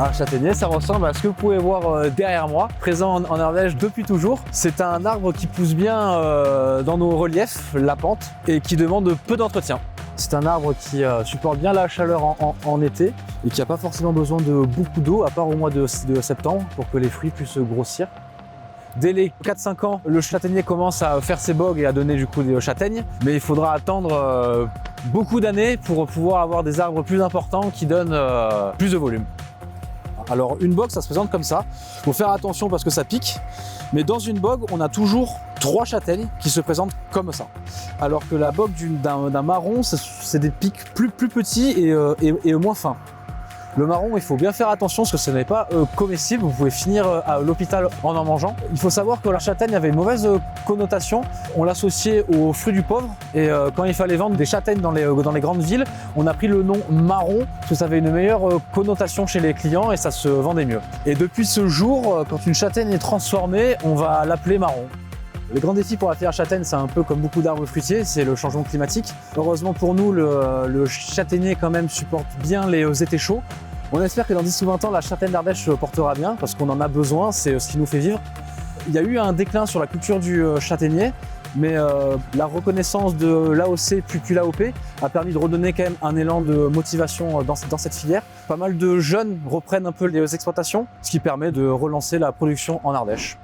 Un châtaignier, ça ressemble à ce que vous pouvez voir derrière moi, présent en Ardèche depuis toujours. C'est un arbre qui pousse bien dans nos reliefs, la pente, et qui demande peu d'entretien. C'est un arbre qui supporte bien la chaleur en été et qui n'a pas forcément besoin de beaucoup d'eau, à part au mois de septembre, pour que les fruits puissent grossir. Dès les 4-5 ans, le châtaignier commence à faire ses bogues et à donner du coup des châtaignes, mais il faudra attendre beaucoup d'années pour pouvoir avoir des arbres plus importants qui donnent plus de volume. Alors une bogue, ça se présente comme ça. Il faut faire attention parce que ça pique, mais dans une bogue, on a toujours 3 châtaignes qui se présentent comme ça. Alors que la bogue d'un marron, c'est des pics plus petits et moins fins. Le marron, il faut bien faire attention parce que ce n'est pas comestible, vous pouvez finir à l'hôpital en mangeant. Il faut savoir que la châtaigne avait une mauvaise connotation, on l'associait aux fruits du pauvre et quand il fallait vendre des châtaignes dans les grandes villes, on a pris le nom marron parce que ça avait une meilleure connotation chez les clients et ça se vendait mieux. Et depuis ce jour, quand une châtaigne est transformée, on va l'appeler marron. Le grand défi pour la filière châtaigne, c'est un peu comme beaucoup d'arbres fruitiers, c'est le changement climatique. Heureusement pour nous, le châtaignier quand même supporte bien les étés chauds. On espère que dans 10 ou 20 ans, la châtaigne d'Ardèche portera bien parce qu'on en a besoin, c'est ce qui nous fait vivre. Il y a eu un déclin sur la culture du châtaignier, mais la reconnaissance de l'AOC puis l'AOP a permis de redonner quand même un élan de motivation dans cette filière. Pas mal de jeunes reprennent un peu les exploitations, ce qui permet de relancer la production en Ardèche.